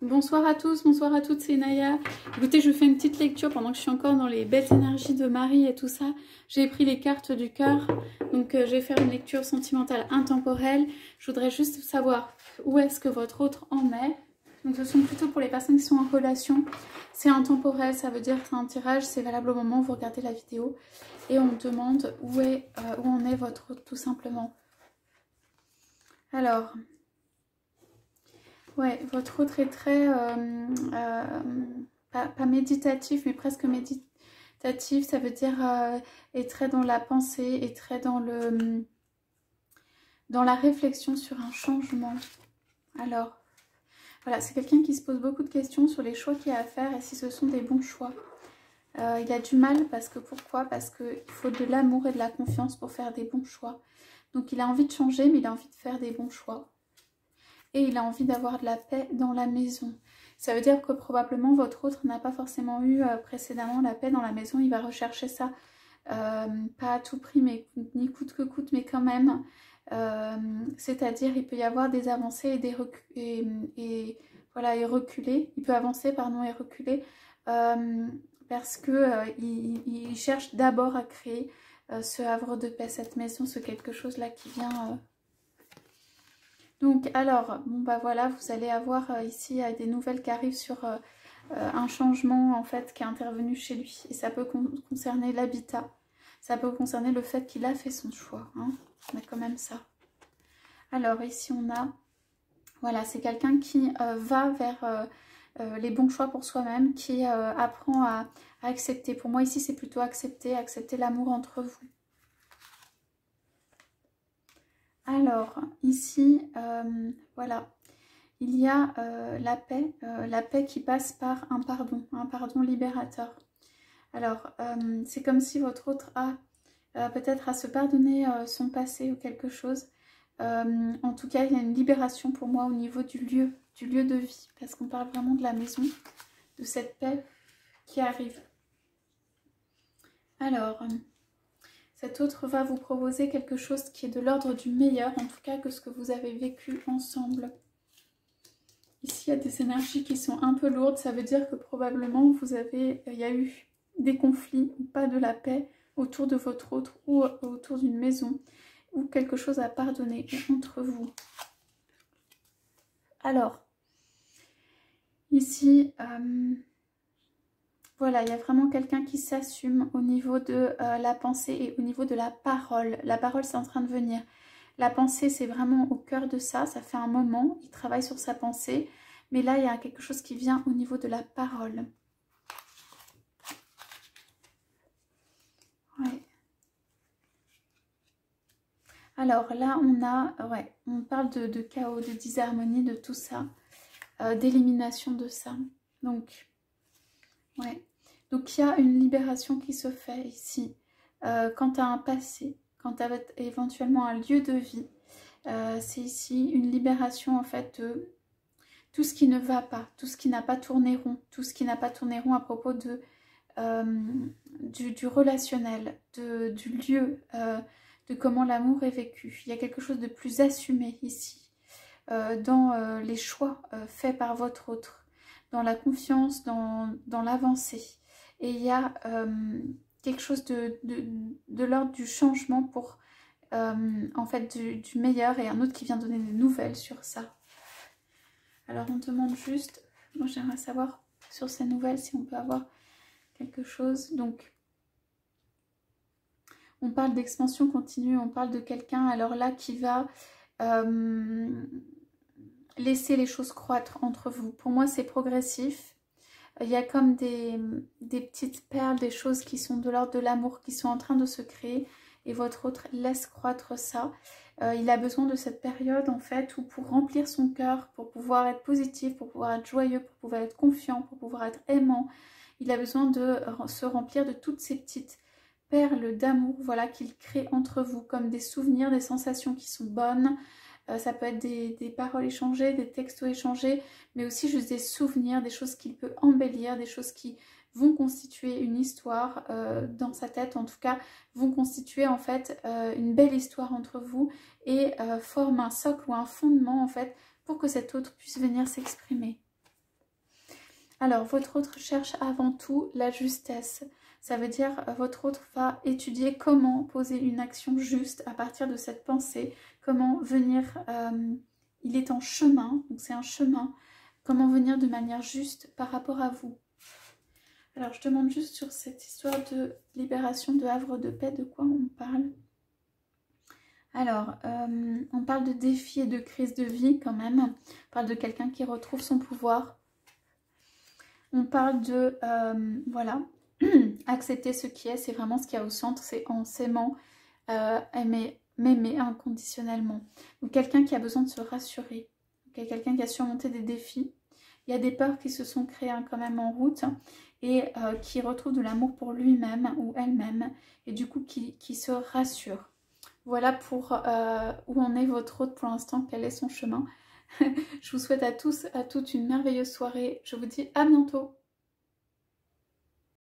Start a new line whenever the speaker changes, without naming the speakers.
Bonsoir à tous, bonsoir à toutes, c'est Naya. Écoutez, je fais une petite lecture pendant que je suis encore dans les belles énergies de Marie et tout ça. J'ai pris les cartes du cœur, donc je vais faire une lecture sentimentale intemporelle. Je voudrais juste savoir où est-ce que votre autre en est. Donc ce sont plutôt pour les personnes qui sont en relation. C'est intemporel, ça veut dire que c'est un tirage, c'est valable au moment où vous regardez la vidéo. Et on me demande où en est votre autre tout simplement. Alors... ouais, votre autre est très, pas méditatif, mais presque méditatif. Ça veut dire est très dans la pensée, est très dans la réflexion sur un changement. Alors, voilà, c'est quelqu'un qui se pose beaucoup de questions sur les choix qu'il y a à faire et si ce sont des bons choix. Il a du mal parce que, pourquoi? Parce qu'il faut de l'amour et de la confiance pour faire des bons choix. Donc il a envie de changer, mais il a envie de faire des bons choix. Et il a envie d'avoir de la paix dans la maison. Ça veut dire que probablement votre autre n'a pas forcément eu précédemment la paix dans la maison. Il va rechercher ça, pas à tout prix, mais ni coûte que coûte, mais quand même. C'est-à-dire il peut y avoir des avancées et des reculer. Il peut avancer, pardon, et reculer parce que il cherche d'abord à créer ce havre de paix, cette maison, ce quelque chose-là qui vient... Donc alors, bon bah voilà, vous allez avoir ici des nouvelles qui arrivent sur un changement en fait qui est intervenu chez lui. Et ça peut concerner l'habitat, ça peut concerner le fait qu'il a fait son choix. Hein. On a quand même ça. Alors ici on a, voilà, c'est quelqu'un qui va vers les bons choix pour soi-même, qui apprend à accepter. Pour moi ici c'est plutôt accepter l'amour entre vous. Alors, ici, voilà, il y a la paix qui passe par un pardon libérateur. Alors, c'est comme si votre autre a peut-être à se pardonner son passé ou quelque chose. En tout cas, il y a une libération pour moi au niveau du lieu de vie, parce qu'on parle vraiment de la maison, de cette paix qui arrive. Alors... cet autre va vous proposer quelque chose qui est de l'ordre du meilleur, en tout cas que ce que vous avez vécu ensemble. Ici, il y a des énergies qui sont un peu lourdes, ça veut dire que probablement il y a eu des conflits ou pas de la paix autour de votre autre ou autour d'une maison ou quelque chose à pardonner entre vous. Alors, ici... voilà, il y a vraiment quelqu'un qui s'assume au niveau de la pensée et au niveau de la parole. La parole, c'est en train de venir. La pensée, c'est vraiment au cœur de ça. Ça fait un moment, il travaille sur sa pensée. Mais là, il y a quelque chose qui vient au niveau de la parole. Ouais. Alors là, on parle de chaos, de disharmonie, de tout ça. D'élimination de ça. Donc... ouais, donc il y a une libération qui se fait ici. Quant à un passé, quant à éventuellement un lieu de vie, c'est ici une libération en fait de tout ce qui ne va pas, tout ce qui n'a pas tourné rond, tout ce qui n'a pas tourné rond à propos de, du relationnel, du lieu, de comment l'amour est vécu. Il y a quelque chose de plus assumé ici, dans les choix faits par votre autre. Dans la confiance, dans l'avancée. Et il y a quelque chose de l'ordre du changement pour, en fait, du meilleur et un autre qui vient donner des nouvelles sur ça. Alors, on demande juste, moi j'aimerais savoir sur ces nouvelles si on peut avoir quelque chose. Donc, on parle d'expansion continue, on parle de quelqu'un alors là qui va... laissez les choses croître entre vous. Pour moi, c'est progressif. Il y a comme des petites perles, des choses qui sont de l'ordre de l'amour, qui sont en train de se créer. Et votre autre laisse croître ça. Il a besoin de cette période, en fait, où pour remplir son cœur, pour pouvoir être positif, pour pouvoir être joyeux, pour pouvoir être confiant, pour pouvoir être aimant, il a besoin de se remplir de toutes ces petites perles d'amour, voilà, qu'il crée entre vous, comme des souvenirs, des sensations qui sont bonnes. Ça peut être des paroles échangées, des textos échangés, mais aussi juste des souvenirs, des choses qu'il peut embellir, des choses qui vont constituer une histoire dans sa tête, en tout cas, vont constituer en fait une belle histoire entre vous et forment un socle ou un fondement en fait pour que cet autre puisse venir s'exprimer. Alors, votre autre cherche avant tout la justesse. Ça veut dire votre autre va étudier comment poser une action juste à partir de cette pensée, comment venir, il est en chemin, donc c'est un chemin, comment venir de manière juste par rapport à vous. Alors, je demande juste sur cette histoire de libération de havre de paix, de quoi on parle? Alors, on parle de défis et de crise de vie quand même. On parle de quelqu'un qui retrouve son pouvoir. On parle de, voilà, accepter ce qui est, c'est vraiment ce qu'il y a au centre, c'est en s'aimant, m'aimer inconditionnellement. Donc quelqu'un qui a besoin de se rassurer, quelqu'un qui a surmonté des défis. Il y a des peurs qui se sont créées quand même en route et qui retrouve de l'amour pour lui-même ou elle-même et du coup qui se rassure. Voilà pour où en est votre hôte pour l'instant, quel est son chemin. Je vous souhaite à tous, à toutes une merveilleuse soirée. Je vous dis à bientôt.